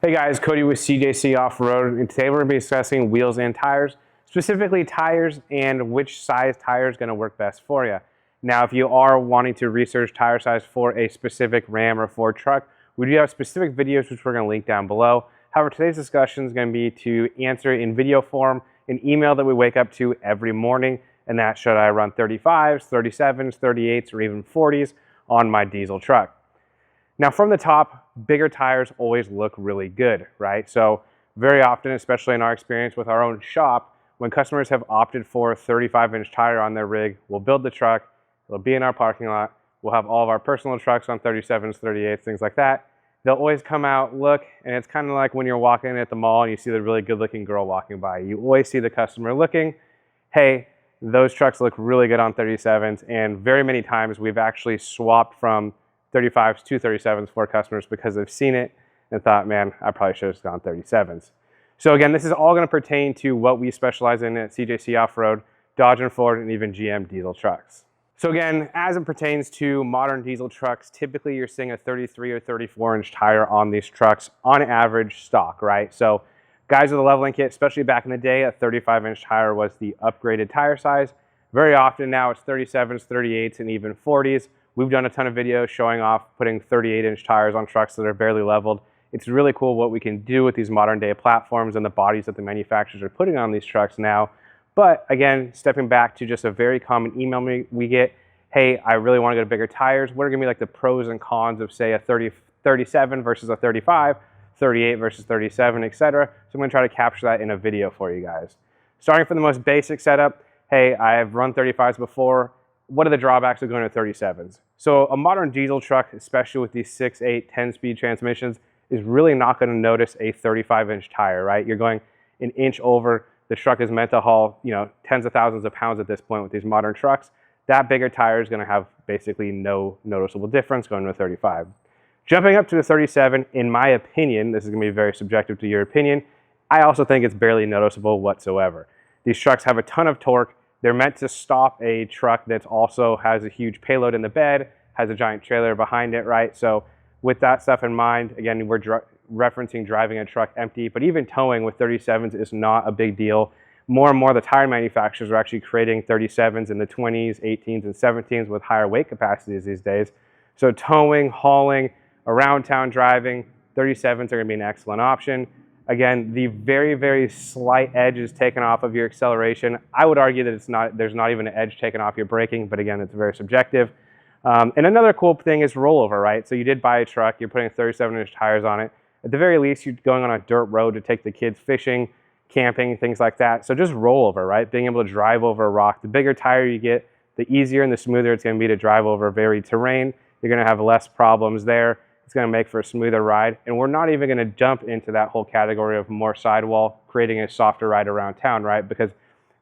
Hey guys, Cody with CJC Off-Road, and today we're going to be discussing wheels and tires, specifically tires and which size tire is going to work best for you. Now, if you are wanting to research tire size for a specific Ram or Ford truck, we do have specific videos which we're going to link down below. However, today's discussion is going to be to answer in video form an email that we wake up to every morning, and that should I run 35s, 37s, 38s, or even 40s on my diesel truck. Now from the top, bigger tires always look really good, right? So very often, especially in our experience with our own shop, when customers have opted for a 35-inch tire on their rig, we'll build the truck, it'll be in our parking lot, we'll have all of our personal trucks on 37s, 38s, things like that. They'll always come out, look, and it's kind of like when you're walking at the mall and you see the really good-looking girl walking by. You always see the customer looking, hey, those trucks look really good on 37s, and very many times we've actually swapped from 35s to 37s for customers because they've seen it and thought, man, I probably should have gone 37s. So again, this is all going to pertain to what we specialize in at CJC Off-Road, Dodge and Ford, and even GM diesel trucks. So again, as it pertains to modern diesel trucks, typically you're seeing a 33 or 34-inch tire on these trucks on average stock, right? So guys with a leveling kit, especially back in the day, a 35-inch tire was the upgraded tire size. Very often now it's 37s, 38s, and even 40s. We've done a ton of videos showing off putting 38-inch tires on trucks that are barely leveled. It's really cool what we can do with these modern day platforms and the bodies that the manufacturers are putting on these trucks now. But again, stepping back to just a very common email we get, hey, I really want to go to bigger tires. What are going to be like the pros and cons of say a 37 versus a 35, 38 versus 37, etc. So I'm going to try to capture that in a video for you guys. Starting from the most basic setup, hey, I've run 35s before. What are the drawbacks of going to 37s? So a modern diesel truck, especially with these 6, 8, 10-speed transmissions, is really not going to notice a 35-inch tire, right? You're going an inch over. The truck is meant to haul, tens of thousands of pounds at this point with these modern trucks. That bigger tire is going to have basically no noticeable difference going to a 35. Jumping up to a 37, in my opinion, this is going to be very subjective to your opinion, I also think it's barely noticeable whatsoever. These trucks have a ton of torque. They're meant to stop a truck that also has a huge payload in the bed, has a giant trailer behind it, right? So with that stuff in mind, again, we're referencing driving a truck empty, but even towing with 37s is not a big deal. More and more, the tire manufacturers are actually creating 37s in the 20s, 18s, and 17s with higher weight capacities these days. So towing, hauling, around town driving, 37s are gonna be an excellent option. Again, the very, very slight edge is taken off of your acceleration. I would argue that there's not even an edge taken off your braking, but again, it's very subjective. And another cool thing is rollover, right? So you did buy a truck, you're putting 37-inch tires on it. At the very least, you're going on a dirt road to take the kids fishing, camping, things like that. So just rollover, right? Being able to drive over a rock. The bigger tire you get, the easier and the smoother it's gonna be to drive over varied terrain. You're gonna have less problems there. It's going to make for a smoother ride. And we're not even going to jump into that whole category of more sidewall, creating a softer ride around town, right? Because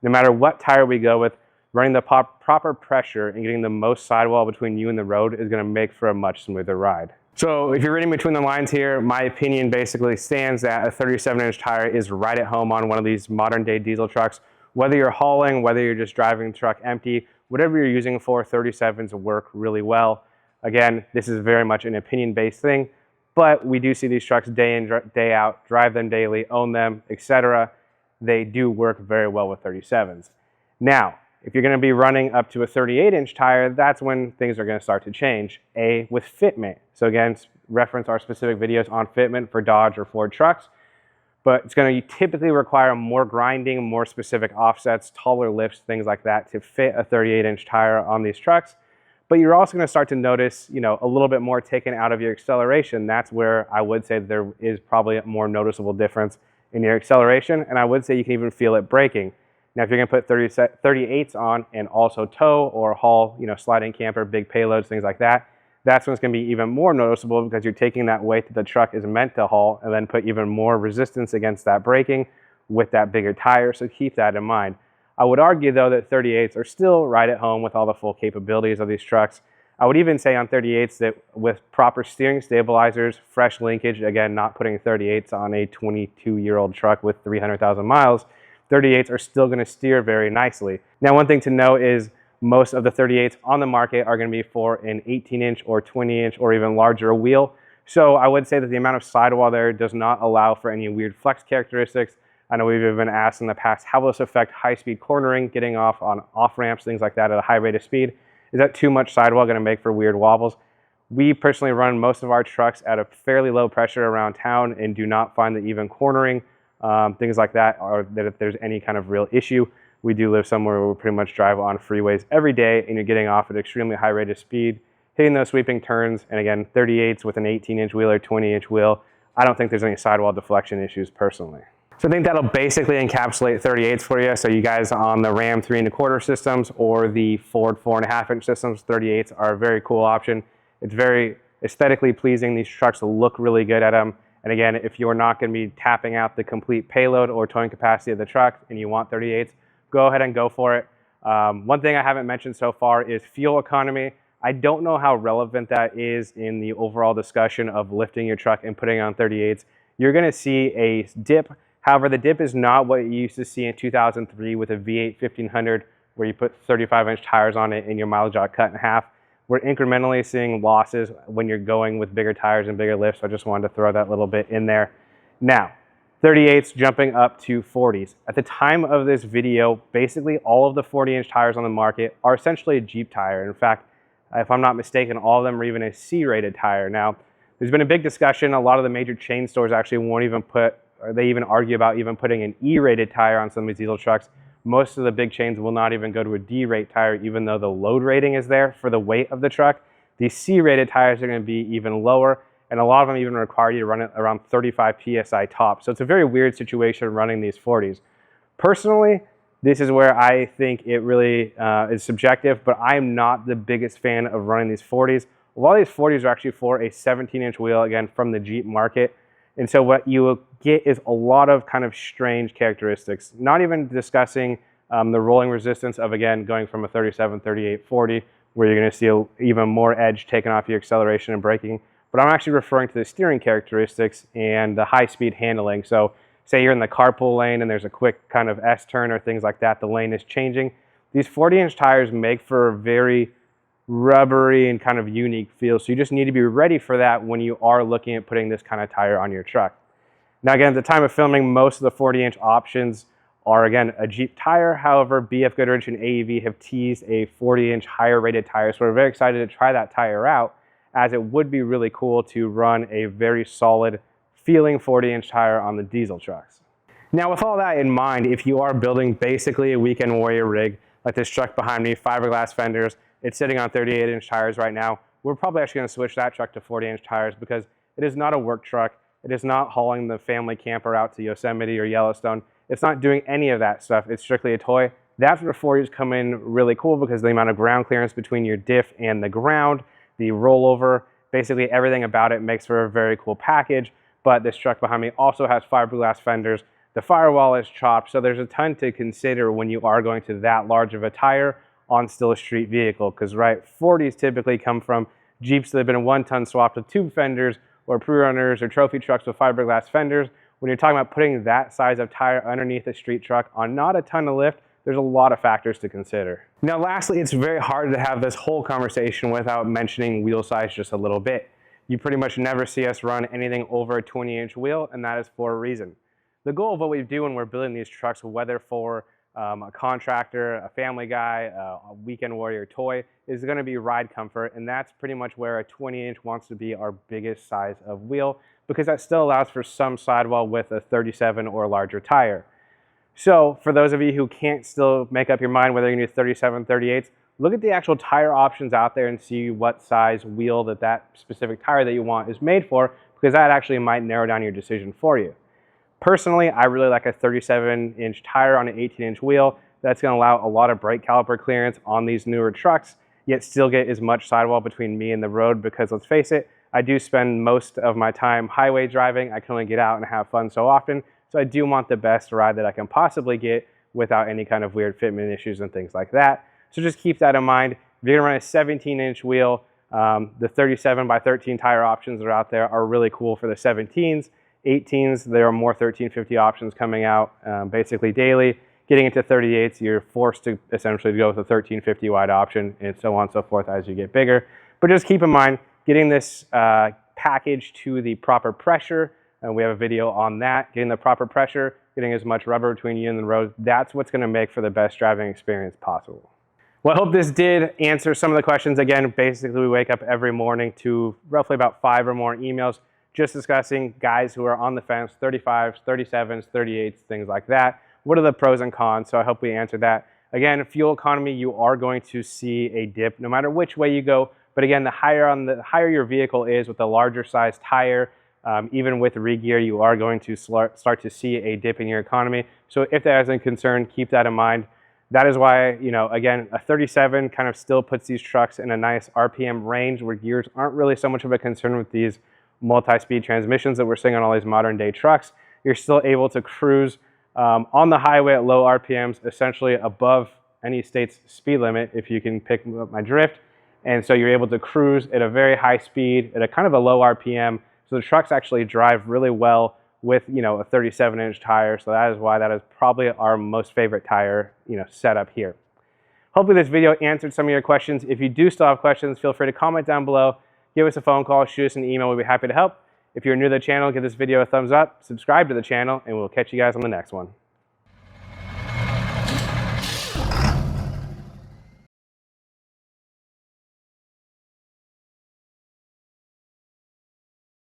no matter what tire we go with, running the proper pressure and getting the most sidewall between you and the road is going to make for a much smoother ride. So if you're reading between the lines here, my opinion basically stands that a 37-inch tire is right at home on one of these modern day diesel trucks. Whether you're hauling, whether you're just driving the truck empty, whatever you're using for, 37s work really well. Again, this is very much an opinion-based thing, but we do see these trucks day in, day out, drive them daily, own them, etc. They do work very well with 37s. Now, if you're going to be running up to a 38-inch tire, that's when things are going to start to change. With fitment. So again, reference our specific videos on fitment for Dodge or Ford trucks, but it's going to typically require more grinding, more specific offsets, taller lifts, things like that to fit a 38-inch tire on these trucks. But you're also going to start to notice, a little bit more taken out of your acceleration. That's where I would say there is probably a more noticeable difference in your acceleration, and I would say you can even feel it braking. Now, if you're going to put 38s on and also tow or haul, sliding camper, big payloads, things like that, that's when it's going to be even more noticeable because you're taking that weight that the truck is meant to haul and then put even more resistance against that braking with that bigger tire. So keep that in mind. I would argue, though, that 38s are still right at home with all the full capabilities of these trucks. I would even say on 38s that with proper steering stabilizers, fresh linkage, again, not putting 38s on a 22-year-old truck with 300,000 miles, 38s are still going to steer very nicely. Now, one thing to note is most of the 38s on the market are going to be for an 18-inch or 20-inch or even larger wheel. So I would say that the amount of sidewall there does not allow for any weird flex characteristics. I know we've even been asked in the past, how will this affect high-speed cornering, getting off on off-ramps, things like that at a high rate of speed? Is that too much sidewall going to make for weird wobbles? We personally run most of our trucks at a fairly low pressure around town and do not find that even cornering, things like that, or that if there's any kind of real issue. We do live somewhere where we pretty much drive on freeways every day and you're getting off at extremely high rate of speed, hitting those sweeping turns, and again, 38s with an 18-inch wheel or 20-inch wheel. I don't think there's any sidewall deflection issues personally. So I think that'll basically encapsulate 38s for you. So you guys on the Ram 3¼ systems or the Ford 4.5-inch systems, 38s are a very cool option. It's very aesthetically pleasing. These trucks look really good at them. And again, if you're not going to be tapping out the complete payload or towing capacity of the truck and you want 38s, go ahead and go for it. One thing I haven't mentioned so far is fuel economy. I don't know how relevant that is in the overall discussion of lifting your truck and putting on 38s. You're going to see a dip. However, the dip is not what you used to see in 2003 with a V8 1500 where you put 35-inch tires on it and your mileage got cut in half. We're incrementally seeing losses when you're going with bigger tires and bigger lifts. So I just wanted to throw that little bit in there. Now, 38s jumping up to 40s. At the time of this video, basically all of the 40-inch tires on the market are essentially a Jeep tire. In fact, if I'm not mistaken, all of them are even a C-rated tire. Now, there's been a big discussion. A lot of the major chain stores actually won't even put, or they even argue about even putting an E-rated tire on some of these diesel trucks. Most of the big chains will not even go to a D-rate tire, even though the load rating is there for the weight of the truck. These C-rated tires are going to be even lower, and a lot of them even require you to run it around 35 PSI top. So it's a very weird situation running these 40s. Personally, this is where I think it really is subjective, but I'm not the biggest fan of running these 40s. A lot of these 40s are actually for a 17-inch wheel, again, from the Jeep market. And so what you will get is a lot of kind of strange characteristics, not even discussing the rolling resistance of, again, going from a 37, 38, 40, where you're going to see even more edge taken off your acceleration and braking. But I'm actually referring to the steering characteristics and the high-speed handling. So say you're in the carpool lane and there's a quick kind of S-turn or things like that, the lane is changing. These 40-inch tires make for a very rubbery and kind of unique feel. So you just need to be ready for that when you are looking at putting this kind of tire on your truck. Now again, at the time of filming, most of the 40-inch options are again a Jeep tire. However, BF Goodrich and AEV have teased a 40-inch higher rated tire. So we're very excited to try that tire out, as it would be really cool to run a very solid feeling 40-inch tire on the diesel trucks. Now with all that in mind, if you are building basically a weekend warrior rig, like this truck behind me, fiberglass fenders, it's sitting on 38-inch tires right now. We're probably actually going to switch that truck to 40-inch tires because it is not a work truck. It is not hauling the family camper out to Yosemite or Yellowstone. It's not doing any of that stuff. It's strictly a toy. That's where 40s come in really cool because the amount of ground clearance between your diff and the ground, the rollover, basically everything about it makes for a very cool package. But this truck behind me also has fiberglass fenders. The firewall is chopped, so there's a ton to consider when you are going to that large of a tire on still a street vehicle, because right, 40s typically come from Jeeps that have been 1-ton swapped with tube fenders, or pre-runners or trophy trucks with fiberglass fenders. When you're talking about putting that size of tire underneath a street truck on not a ton of lift, there's a lot of factors to consider. Now lastly, it's very hard to have this whole conversation without mentioning wheel size just a little bit. You pretty much never see us run anything over a 20-inch wheel, and that is for a reason. The goal of what we do when we're building these trucks, whether for a contractor, a family guy, a weekend warrior toy, is going to be ride comfort, and that's pretty much where a 20-inch wants to be our biggest size of wheel, because that still allows for some sidewall with a 37 or larger tire. So for those of you who can't still make up your mind whether you're going to do 37, 38s, look at the actual tire options out there and see what size wheel that specific tire that you want is made for, because that actually might narrow down your decision for you. Personally, I really like a 37-inch tire on an 18-inch wheel. That's going to allow a lot of brake caliper clearance on these newer trucks, yet still get as much sidewall between me and the road, because let's face it, I do spend most of my time highway driving. I can only get out and have fun so often, so I do want the best ride that I can possibly get without any kind of weird fitment issues and things like that. So just keep that in mind. If you're going to run a 17-inch wheel, the 37 by 13 tire options that are out there are really cool for the 17s. 18s, there are more 1350 options coming out basically daily. Getting into 38s, you're forced to essentially go with a 1350 wide option, and so on and so forth as you get bigger. But just keep in mind, getting this package to the proper pressure. And we have a video on that, getting the proper pressure, getting as much rubber between you and the road. That's what's going to make for the best driving experience possible. Well, I hope this did answer some of the questions. Again, basically we wake up every morning to roughly about 5 or more emails just discussing guys who are on the fence, 35s, 37s, 38s, things like that. What are the pros and cons? So I hope we answered that. Again, fuel economy, you are going to see a dip no matter which way you go. But again, the higher your vehicle is with a larger size tire, even with re-gear, you are going to start to see a dip in your economy. So if that is a concern, keep that in mind. That is why, you know, again, a 37 kind of still puts these trucks in a nice RPM range where gears aren't really so much of a concern with these multi-speed transmissions that we're seeing on all these modern day trucks. You're still able to cruise on the highway at low RPMs, essentially above any state's speed limit, if you can pick up my drift. And so you're able to cruise at a very high speed at a kind of a low RPM. So the trucks actually drive really well with, you know, a 37-inch tire. So that is why that is probably our most favorite tire, you know, setup here. Hopefully this video answered some of your questions. If you do still have questions, feel free to comment down below, give us a phone call, shoot us an email. We'll be happy to help. If you're new to the channel, give this video a thumbs up, subscribe to the channel, and we'll catch you guys on the next one.